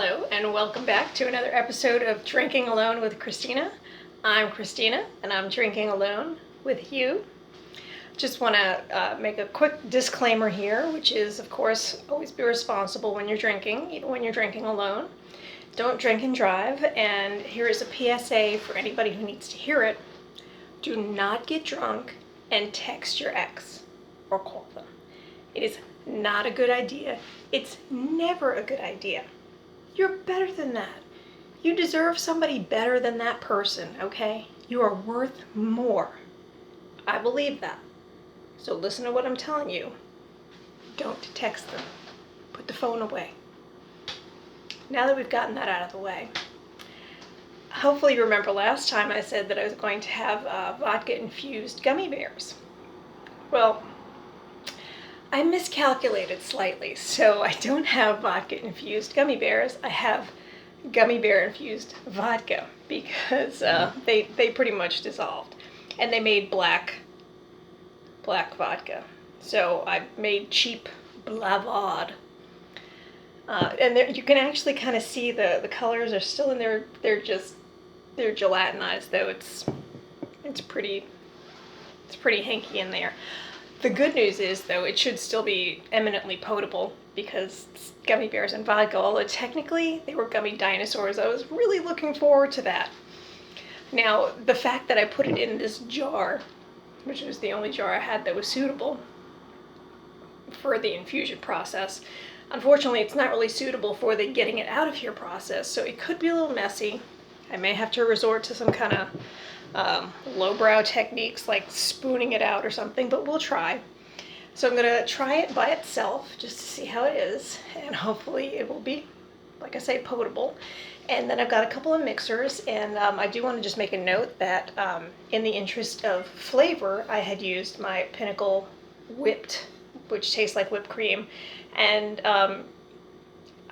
Hello and welcome back to another episode of Drinking Alone with Christina. I'm Christina and I'm drinking alone with you. Just want to make a quick disclaimer here, which is, of course, always be responsible when you're drinking, even when you're drinking alone. Don't drink and drive, and here is a PSA for anybody who needs to hear it. Do not get drunk and text your ex or call them. It is not a good idea. It's never a good idea. You're better than that. You deserve somebody better than that person, okay? You are worth more. I believe that. So listen to what I'm telling you. Don't text them. Put the phone away. Now that we've gotten that out of the way, hopefully you remember last time I said that I was going to have vodka-infused gummy bears. Well, I miscalculated slightly, so I don't have vodka-infused gummy bears. I have gummy bear-infused vodka because they pretty much dissolved, and they made black vodka. So I made cheap Blavard, and there, you can actually kind of see the colors are still in there. They're gelatinized though. It's pretty hanky in there. The good news is, though, it should still be eminently potable because it's gummy bears and vodka, although technically they were gummy dinosaurs. I was really looking forward to that. Now, the fact that I put it in this jar, which was the only jar I had that was suitable for the infusion process, unfortunately it's not really suitable for the getting it out of here process, so it could be a little messy. I may have to resort to some kind of lowbrow techniques like spooning it out or something, but we'll try. So I'm going to try it by itself just to see how it is, and hopefully it will be, like I say, potable. And then I've got a couple of mixers, and I do want to just make a note that in the interest of flavor, I had used my Pinnacle Whipped, which tastes like whipped cream, and I'm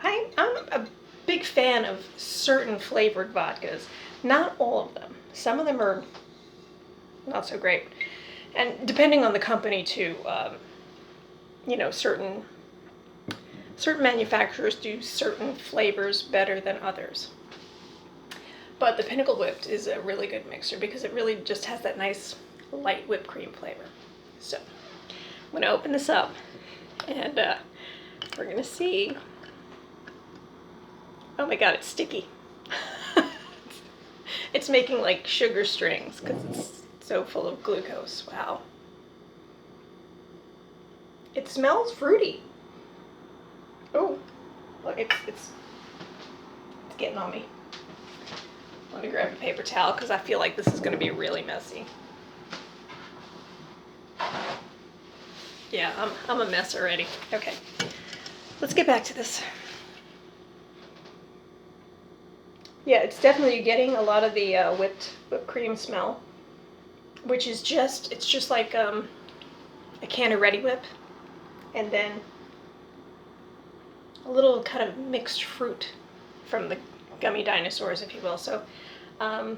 a big fan of certain flavored vodkas. Not all of them. Some of them are not so great. And depending on the company too, certain manufacturers do certain flavors better than others. But the Pinnacle Whipped is a really good mixer because it really just has that nice light whipped cream flavor. So I'm going to open this up and we're going to see. Oh my god, it's sticky. It's making like sugar strings because it's so full of glucose. Wow. It smells fruity. Oh, look, it's getting on me. Let me grab a paper towel because I feel like this is going to be really messy. Yeah, I'm a mess already. Okay, let's get back to this. Yeah, it's definitely getting a lot of the whipped cream smell, which is it's just like a can of Ready Whip, and then a little kind of mixed fruit from the gummy dinosaurs, if you will. So I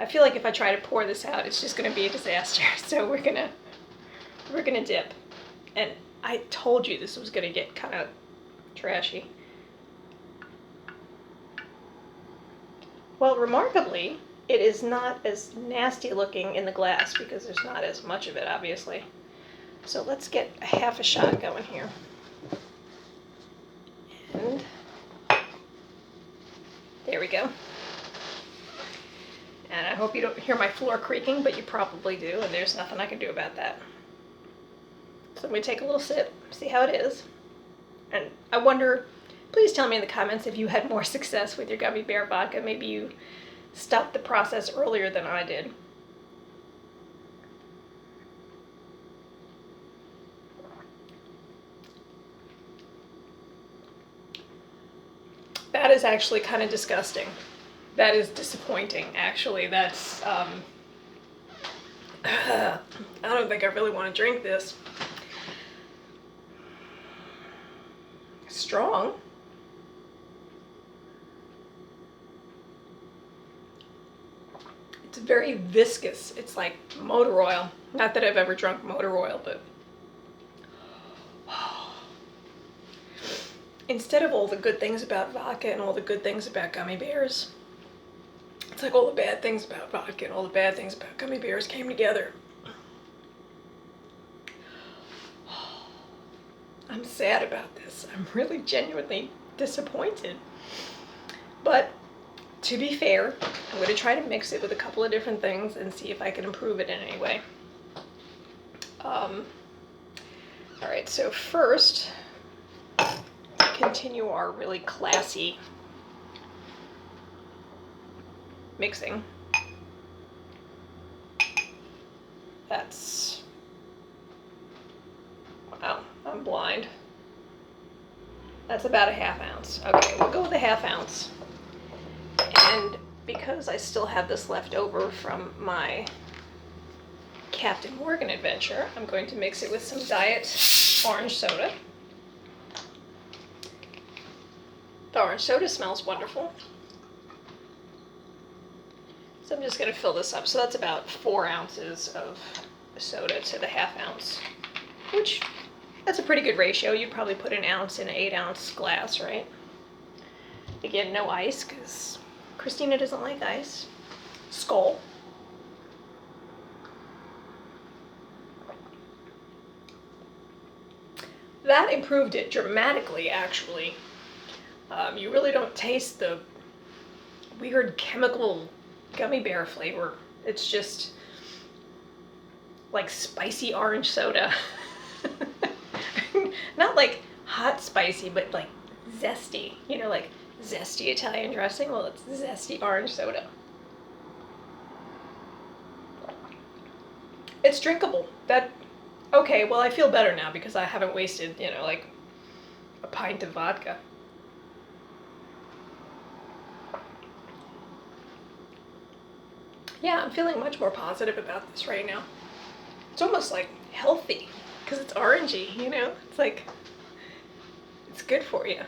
feel like if I try to pour this out, it's just going to be a disaster. So we're gonna dip, and I told you this was going to get kind of trashy. Well, remarkably, it is not as nasty looking in the glass because there's not as much of it, obviously. So let's get a half a shot going here. And there we go. And I hope you don't hear my floor creaking, but you probably do, and there's nothing I can do about that. So I'm going to take a little sip, see how it is. And I wonder, please tell me in the comments if you had more success with your gummy bear vodka. Maybe you stopped the process earlier than I did. That is actually kind of disgusting. That is disappointing, actually. That's, I don't think I really want to drink this. Strong. It's very viscous. It's like motor oil. Not that I've ever drunk motor oil, but instead of all the good things about vodka and all the good things about gummy bears, it's like all the bad things about vodka and all the bad things about gummy bears came together. I'm sad about this. I'm really genuinely disappointed. But to be fair, I'm going to try to mix it with a couple of different things and see if I can improve it in any way. Alright, so first, continue our really classy mixing. That's, wow, I'm blind. That's about a ½ ounce. Okay, we'll go with a ½ ounce. And because I still have this left over from my Captain Morgan adventure, I'm going to mix it with some diet orange soda. The orange soda smells wonderful. So I'm just going to fill this up. So that's about 4 ounces of soda to the ½ ounce, which that's a pretty good ratio. You'd probably put an ounce in an 8-ounce glass, right? Again, no ice, because Christina doesn't like ice. Skull. That improved it dramatically, actually. You really don't taste the weird chemical gummy bear flavor. It's just like spicy orange soda. Not like hot spicy, but like zesty. You know, like zesty Italian dressing? Well, it's zesty orange soda. It's drinkable. Okay, well, I feel better now because I haven't wasted, you know, like a pint of vodka. Yeah, I'm feeling much more positive about this right now. It's almost like healthy because it's orangey, you know? It's like, it's good for you.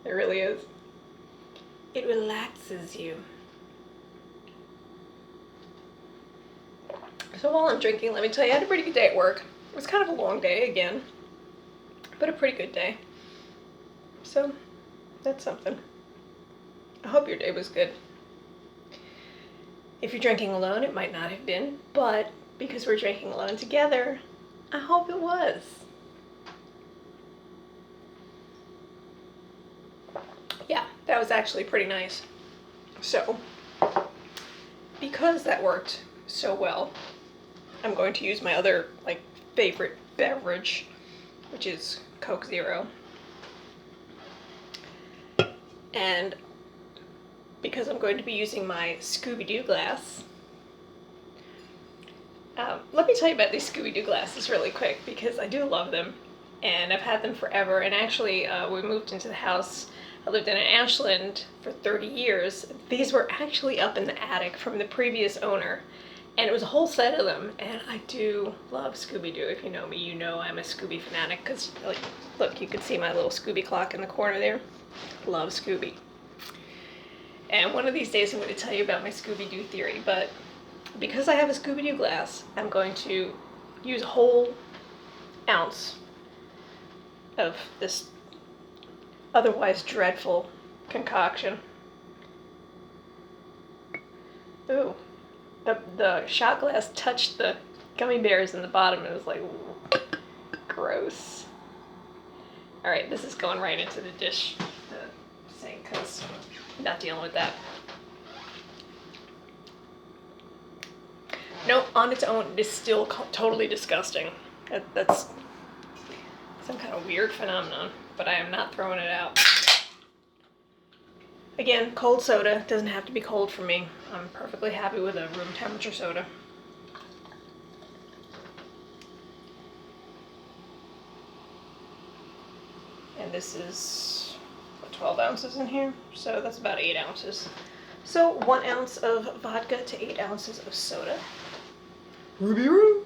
It really is. It relaxes you. So while I'm drinking, let me tell you, I had a pretty good day at work. It was kind of a long day again, but a pretty good day. So that's something. I hope your day was good. If you're drinking alone, it might not have been, but because we're drinking alone together, I hope it was. Yeah, that was actually pretty nice. So, because that worked so well, I'm going to use my other favorite beverage, which is Coke Zero. And because I'm going to be using my Scooby-Doo glass, let me tell you about these Scooby-Doo glasses really quick because I do love them and I've had them forever. And actually, we moved into the house. I lived in Ashland for 30 years. These were actually up in the attic from the previous owner. And it was a whole set of them, and I do love Scooby-Doo. If you know me, you know I'm a Scooby fanatic, because, look, you can see my little Scooby clock in the corner there. Love Scooby. And one of these days I'm going to tell you about my Scooby-Doo theory, but because I have a Scooby-Doo glass, I'm going to use a whole ounce of this otherwise dreadful concoction. Ooh. The shot glass touched the gummy bears in the bottom and it was like, ooh, gross. Alright, this is going right into the dish, the sink, because I'm not dealing with that. No, on its own, it is still totally disgusting. That's some kind of weird phenomenon, but I am not throwing it out. Again, cold soda doesn't have to be cold for me. I'm perfectly happy with a room temperature soda. And this is 12 ounces in here, so that's about 8 ounces. So 1 ounce of vodka to 8 ounces of soda. Ruby Roo!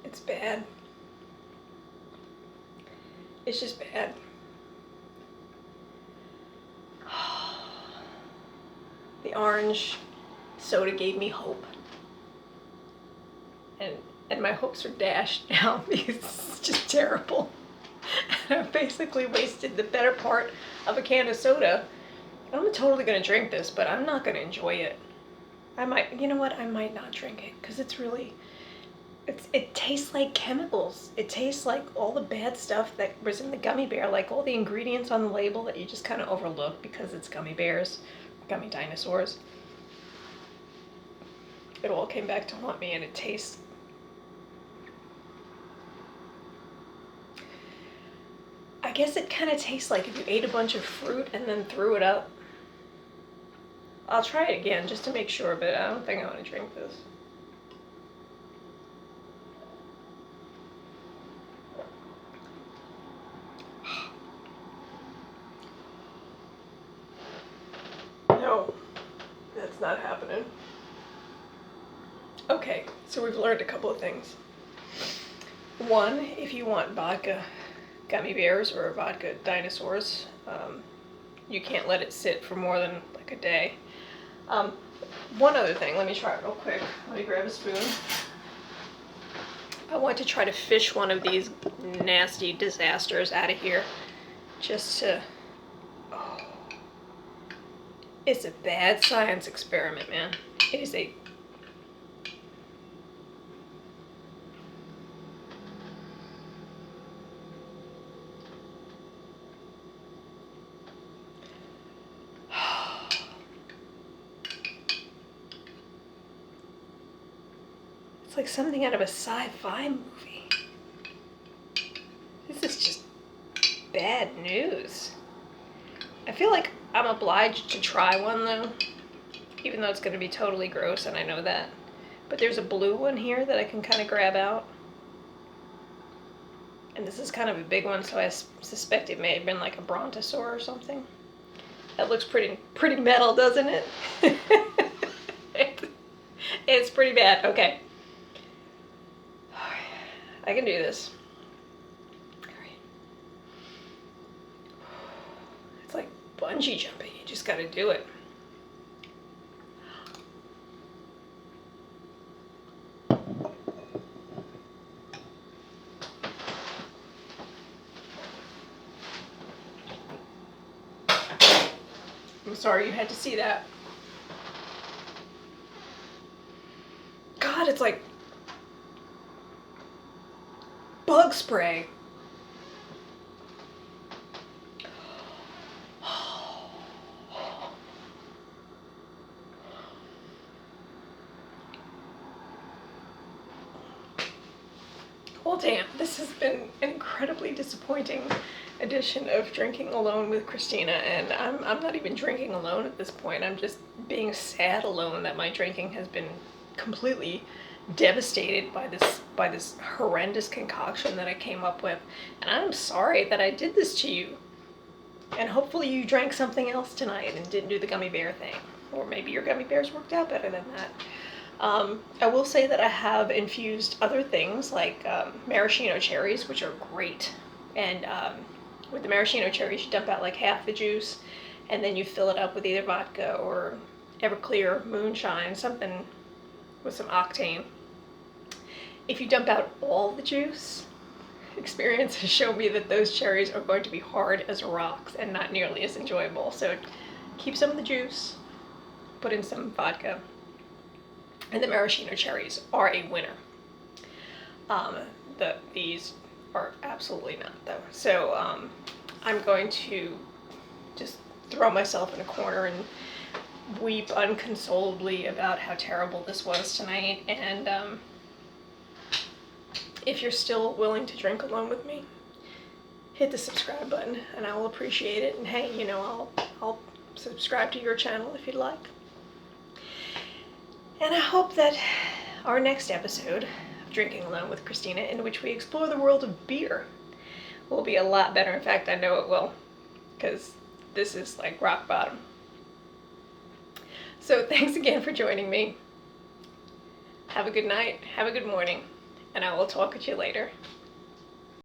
It's bad. It's just bad. The orange soda gave me hope. And my hopes are dashed now because it's just terrible. And I've basically wasted the better part of a can of soda. I'm totally going to drink this, but I'm not going to enjoy it. I might, you know what, I might not drink it because it's really, it tastes like chemicals. It tastes like all the bad stuff that was in the gummy bear, like all the ingredients on the label that you just kind of overlook because it's gummy bears, gummy dinosaurs. It all came back to haunt me, and it tastes, I guess it kind of tastes like if you ate a bunch of fruit and then threw it up. I'll try it again just to make sure, but I don't think I want to drink this. No, that's not happening. Okay, so we've learned a couple of things. One, if you want vodka gummy bears or vodka dinosaurs, you can't let it sit for more than like a day. One other thing, let me try it real quick. Let me grab a spoon. I want to try to fish one of these nasty disasters out of here. Just to, oh. It's a bad science experiment, man. It is a, it's like something out of a sci-fi movie. This is just bad news. I feel like I'm obliged to try one though, even though it's going to be totally gross and I know that. But there's a blue one here that I can kind of grab out. And this is kind of a big one, so I suspect it may have been like a brontosaur or something. That looks pretty metal, doesn't it? It's pretty bad. Okay. I can do this. It's like bungee jumping. You just gotta do it. I'm sorry you had to see that. God, it's like bug spray. Well, damn, this has been an incredibly disappointing edition of Drinking Alone with Christina, and I'm not even drinking alone at this point. I'm just being sad alone that my drinking has been completely devastated by this horrendous concoction that I came up with. And I'm sorry that I did this to you. And hopefully you drank something else tonight and didn't do the gummy bear thing. Or maybe your gummy bears worked out better than that. I will say that I have infused other things like maraschino cherries, which are great. And with the maraschino cherries, you dump out like half the juice, and then you fill it up with either vodka or Everclear, moonshine, something with some octane. If you dump out all the juice, experience has shown me that those cherries are going to be hard as rocks and not nearly as enjoyable. So keep some of the juice, put in some vodka, and the maraschino cherries are a winner. These are absolutely not though. So I'm going to just throw myself in a corner and weep unconsolably about how terrible this was tonight. And if you're still willing to drink alone with me, hit the subscribe button and I will appreciate it. And hey, you know, I'll subscribe to your channel if you'd like. And I hope that our next episode of Drinking Alone with Christina, in which we explore the world of beer, will be a lot better. In fact, I know it will, because this is like rock bottom. So thanks again for joining me. Have a good night, have a good morning, and I will talk with you later.